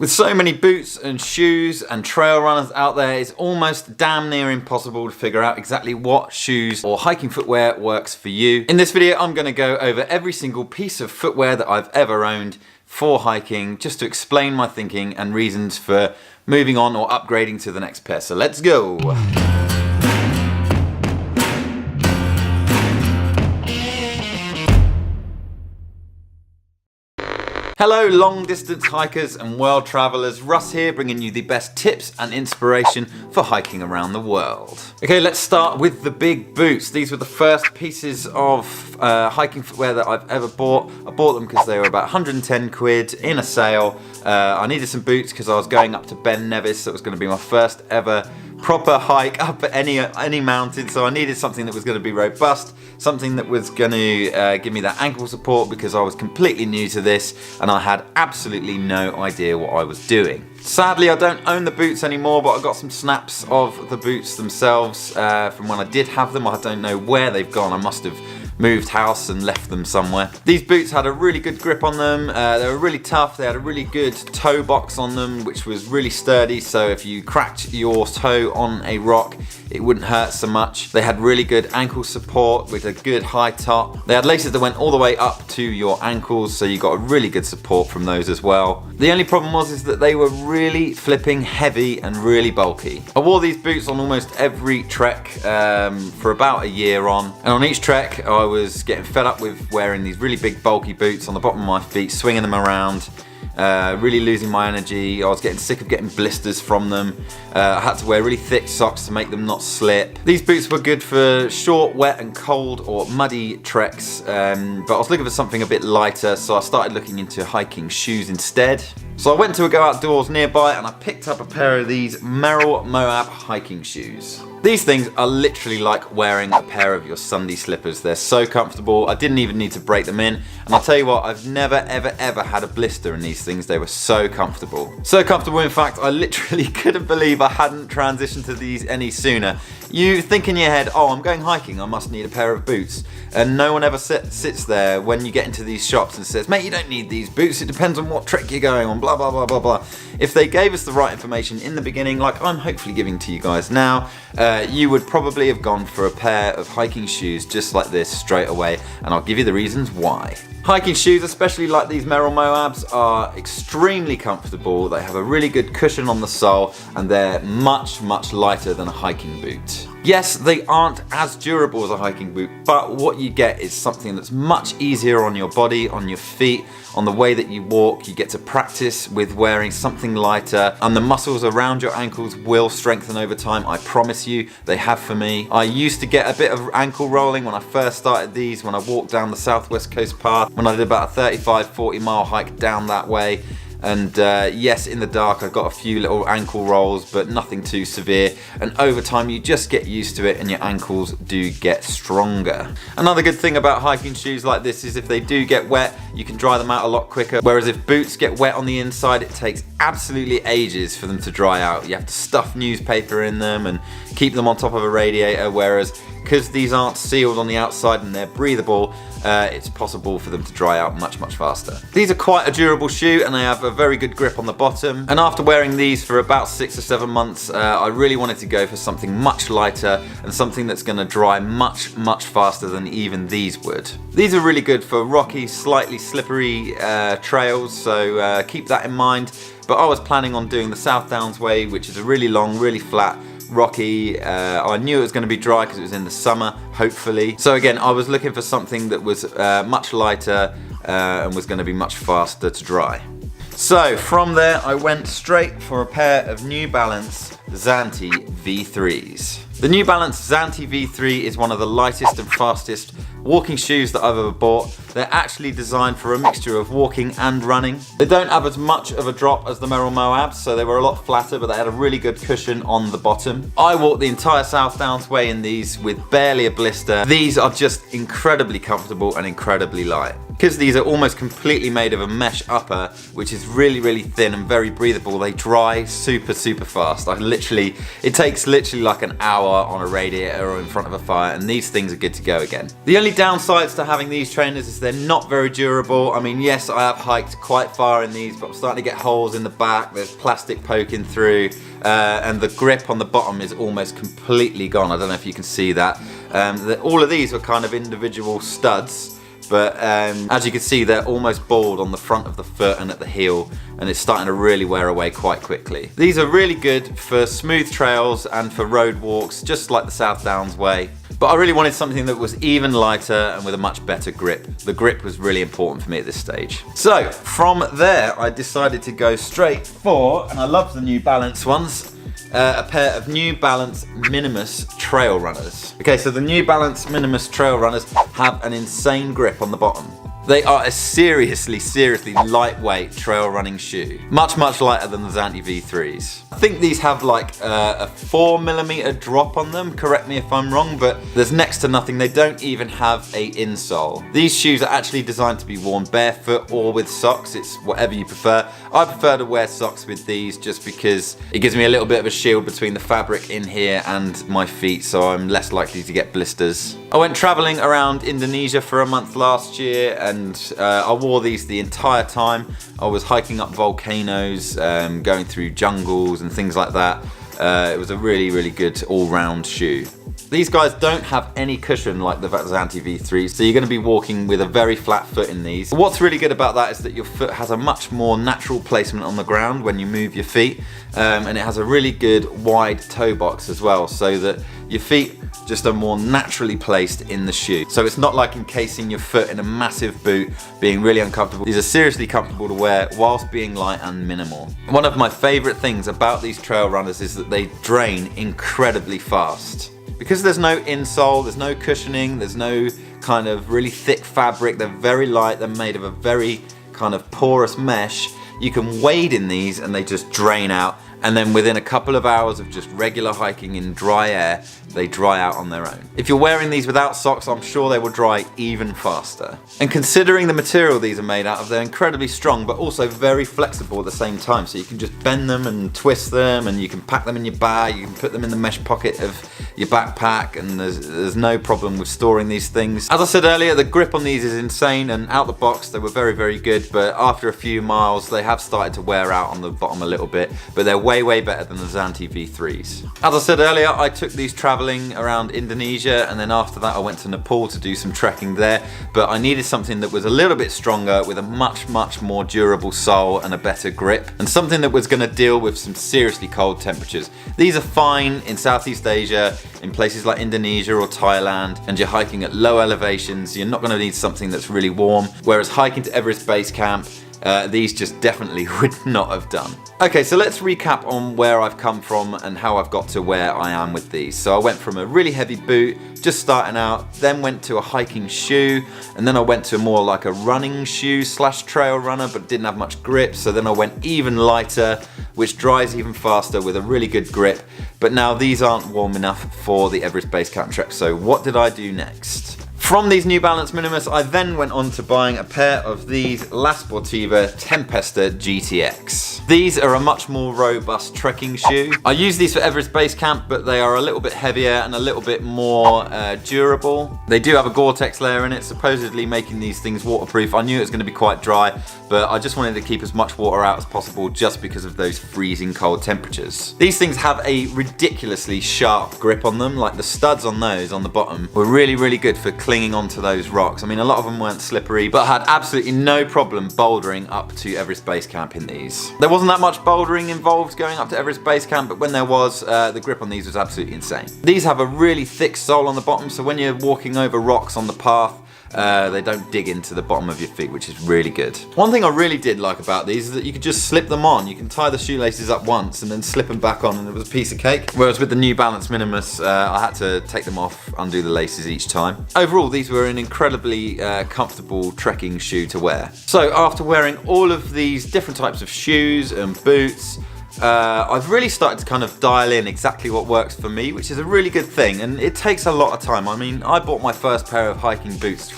With so many boots and shoes and trail runners out there, it's almost damn near impossible to figure out exactly what shoes or hiking footwear works for you. In this video, I'm going to go over every single piece of footwear that I've ever owned for hiking, just to explain my thinking and reasons for moving on or upgrading to the next pair. So let's go! Hello long distance hikers and world travellers, Russ here bringing you the best tips and inspiration for hiking around the world. Okay, let's start with the big boots. These were the first pieces of hiking footwear that I've ever bought. I bought them because they were about 110 quid in a sale. I needed some boots because I was going up to Ben Nevis. That was going to be my first ever proper hike up at any mountain, so I needed something that was going to be robust, something that was going to give me that ankle support because I was completely new to this and I had absolutely no idea what I was doing. Sadly, I don't own the boots anymore, but I got some snaps of the boots themselves from when I did have them. I don't know where they've gone. I must have moved house and left them somewhere. These boots had a really good grip on them. They were really tough. They had a really good toe box on them, which was really sturdy, so if you cracked your toe on a rock, it wouldn't hurt so much. They had really good ankle support with a good high top. They had laces that went all the way up to your ankles, so you got a really good support from those as well. The only problem was that they were really flipping heavy and really bulky. I wore these boots on almost every trek for about a year on, and on each trek I was getting fed up with wearing these really big bulky boots on the bottom of my feet, swinging them around, really losing my energy. I was getting sick of getting blisters from them. I had to wear really thick socks to make them not slip. These boots were good for short, wet and cold or muddy treks, but I was looking for something a bit lighter, so I started looking into hiking shoes instead. So I went to a Go Outdoors nearby and I picked up a pair of these MERRELL MOAB hiking shoes. These things are literally like wearing a pair of your Sunday slippers. They're so comfortable. I didn't even need to break them in. And I'll tell you what, I've never ever had a blister in these things. They were so comfortable. So comfortable, in fact, I literally couldn't believe I hadn't transitioned to these any sooner. You think in your head, oh, I'm going hiking, I must need a pair of boots. And no one ever sits there when you get into these shops and says, mate, you don't need these boots. It depends on what trek you're going on, blah, blah, blah, blah, blah. If they gave us the right information in the beginning, like I'm hopefully giving to you guys now, you would probably have gone for a pair of hiking shoes just like this straight away, and I'll give you the reasons why. Hiking shoes, especially like these MERRELL MOABs, are extremely comfortable. They have a really good cushion on the sole and they're much lighter than a hiking boot. Yes, they aren't as durable as a hiking boot, but what you get is something that's much easier on your body, on your feet, on the way that you walk. You get to practice with wearing something lighter, and the muscles around your ankles will strengthen over time. I promise you, they have for me. I used to get a bit of ankle rolling when I first started these, when I walked down the Southwest Coast Path, when I did about a 35-40 mile hike down that way. And yes, in the dark I got a few little ankle rolls, but nothing too severe, and over time you just get used to it and your ankles do get stronger. Another good thing about hiking shoes like this is if they do get wet, you can dry them out a lot quicker, whereas if boots get wet on the inside, it takes absolutely ages for them to dry out. You have to stuff newspaper in them and keep them on top of a radiator, whereas because these aren't sealed on the outside and they're breathable, it's possible for them to dry out much faster. These are quite a durable shoe and they have a very good grip on the bottom, and after wearing these for about 6 or 7 months, I really wanted to go for something much lighter and something that's going to dry much faster than even these would. These are really good for rocky, slightly slippery trails, so keep that in mind. But I was planning on doing the South Downs Way, which is a really long, really flat, rocky. I knew it was going to be dry because it was in the summer, hopefully. So again, I was looking for something that was much lighter and was going to be much faster to dry. So from there, I went straight for a pair of New Balance ZANTE V3s. The New Balance ZANTE V3 is one of the lightest and fastest walking shoes that I've ever bought. They're actually designed for a mixture of walking and running. They don't have as much of a drop as the MERRELL MOABs, so they were a lot flatter, but they had a really good cushion on the bottom. I walked the entire South Downs Way in these with barely a blister. These are just incredibly comfortable and incredibly light. Because these are almost completely made of a mesh upper, which is really thin and very breathable, they dry super fast. It takes literally like an hour on a radiator or in front of a fire, and these things are good to go again. The only downsides to having these trainers is they're not very durable. I mean, yes, I have hiked quite far in these, but I'm starting to get holes in the back, there's plastic poking through, and the grip on the bottom is almost completely gone. I don't know if you can see that. All of these are kind of individual studs, but as you can see, they're almost bald on the front of the foot and at the heel, and it's starting to really wear away quite quickly. These are really good for smooth trails and for road walks, just like the South Downs way. But I really wanted something that was even lighter and with a much better grip. The grip was really important for me at this stage. So from there, I decided to go straight for, and I love the New Balance ones, a pair of New Balance Minimus trail runners. Okay, so the New Balance Minimus trail runners have an insane grip on the bottom. They are a seriously lightweight trail running shoe. Much lighter than the ZANTE V3s. I think these have like a 4mm drop on them, correct me if I'm wrong, but there's next to nothing. They don't even have a insole. These shoes are actually designed to be worn barefoot or with socks. It's whatever you prefer. I prefer to wear socks with these just because it gives me a little bit of a shield between the fabric in here and my feet, so I'm less likely to get blisters. I went traveling around Indonesia for a month last year, and I wore these the entire time. I was hiking up volcanoes, going through jungles and things like that. It was a really good all-round shoe. These guys don't have any cushion like the ZANTE V3, so you're going to be walking with a very flat foot in these. What's really good about that is that your foot has a much more natural placement on the ground when you move your feet, and it has a really good wide toe box as well, so that your feet just are more naturally placed in the shoe. So it's not like encasing your foot in a massive boot, being really uncomfortable. These are seriously comfortable to wear whilst being light and minimal. One of my favorite things about these trail runners is that they drain incredibly fast. Because there's no insole, there's no cushioning, there's no kind of really thick fabric, they're very light, they're made of a very kind of porous mesh. You can wade in these and they just drain out, and then within a couple of hours of just regular hiking in dry air, they dry out on their own. If you're wearing these without socks, I'm sure they will dry even faster. And considering the material these are made out of, they're incredibly strong, but also very flexible at the same time. So you can just bend them and twist them, and you can pack them in your bag, you can put them in the mesh pocket of your backpack, and there's no problem with storing these things. As I said earlier, the grip on these is insane, and out the box they were very good, but after a few miles they have started to wear out on the bottom a little bit, but they're way better than the ZANTE V3s. As I said earlier, I took these traveling around Indonesia, and then after that I went to Nepal to do some trekking there, but I needed something that was a little bit stronger with a much more durable sole and a better grip, and something that was going to deal with some seriously cold temperatures. These are fine in Southeast Asia, in places like Indonesia or Thailand, and you're hiking at low elevations, you're not going to need something that's really warm, whereas hiking to Everest Base Camp, these just definitely would not have done. Okay, so let's recap on where I've come from and how I've got to where I am with these. So I went from a really heavy boot, just starting out, then went to a hiking shoe, and then I went to more like a running shoe / trail runner, but didn't have much grip. So then I went even lighter, which dries even faster with a really good grip. But now these aren't warm enough for the Everest Base Camp trek. So what did I do next? From these New Balance Minimus, I then went on to buying a pair of these La Sportiva Tempesta GTX. These are a much more robust trekking shoe. I use these for Everest Base Camp, but they are a little bit heavier and a little bit more durable. They do have a Gore-Tex layer in it, supposedly making these things waterproof. I knew it was going to be quite dry, but I just wanted to keep as much water out as possible just because of those freezing cold temperatures. These things have a ridiculously sharp grip on them, like the studs on those on the bottom were really good for clinging onto those rocks. I mean, a lot of them weren't slippery, but I had absolutely no problem bouldering up to Everest Base Camp in these. There wasn't that much bouldering involved going up to Everest Base Camp, but when there was, the grip on these was absolutely insane. These have a really thick sole on the bottom, so when you're walking over rocks on the path, they don't dig into the bottom of your feet, which is really good. One thing I really did like about these is that you could just slip them on. You can tie the shoelaces up once and then slip them back on, and it was a piece of cake. Whereas with the New Balance Minimus, I had to take them off, undo the laces each time. Overall, these were an incredibly comfortable trekking shoe to wear. So after wearing all of these different types of shoes and boots, I've really started to kind of dial in exactly what works for me, which is a really good thing, and it takes a lot of time. I mean, I bought my first pair of hiking boots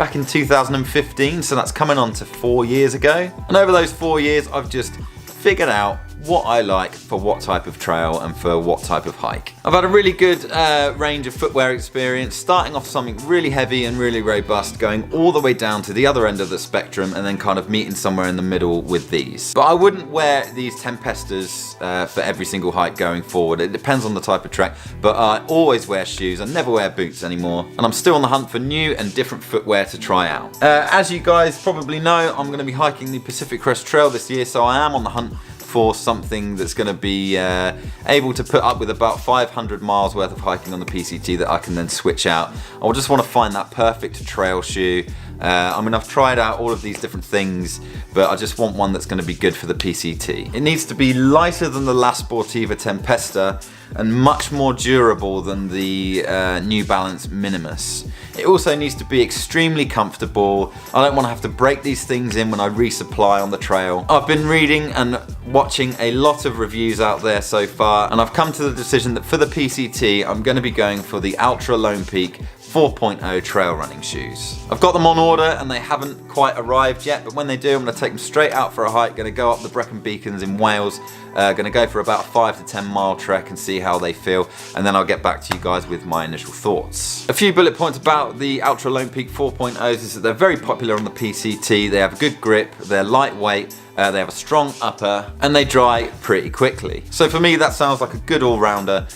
back in 2015, so that's coming on to 4 years ago. And over those 4 years, I've just figured out what I like for what type of trail and for what type of hike. I've had a really good range of footwear experience, starting off something really heavy and really robust, going all the way down to the other end of the spectrum, and then kind of meeting somewhere in the middle with these. But I wouldn't wear these Tempestas for every single hike going forward. It depends on the type of trek, but I always wear shoes. I never wear boots anymore, and I'm still on the hunt for new and different footwear to try out. As you guys probably know, I'm going to be hiking the Pacific Crest Trail this year, so I am on the hunt for something that's going to be able to put up with about 500 miles worth of hiking on the PCT that I can then switch out. I just want to find that perfect trail shoe. I mean, I've tried out all of these different things, but I just want one that's going to be good for the PCT. It needs to be lighter than the La Sportiva Tempesta and much more durable than the New Balance Minimus. It also needs to be extremely comfortable. I don't want to have to break these things in when I resupply on the trail. I've been reading and watching a lot of reviews out there so far, and I've come to the decision that for the PCT, I'm going to be going for the Ultra Lone Peak 4.0 trail running shoes. I've got them on order and they haven't quite arrived yet, but when they do, I'm going to take them straight out for a hike. Going to go up the Brecon Beacons in Wales, going to go for about a 5 to 10 mile trek and see how they feel, and then I'll get back to you guys with my initial thoughts. A few bullet points about the Ultra Lone Peak 4.0s is that they're very popular on the PCT. They have a good grip, they're lightweight, they have a strong upper, and they dry pretty quickly. So for me, that sounds like a good all-rounder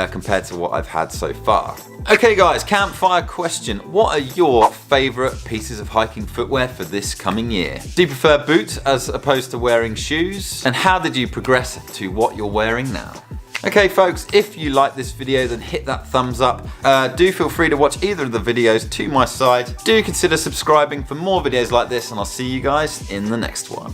compared to what I've had so far. Okay guys, campfire question. What are your favourite pieces of hiking footwear for this coming year? Do you prefer boots as opposed to wearing shoes? And how did you progress to what you're wearing now? Okay folks, if you like this video, then hit that thumbs up. Do feel free to watch either of the videos to my side. Do consider subscribing for more videos like this, and I'll see you guys in the next one.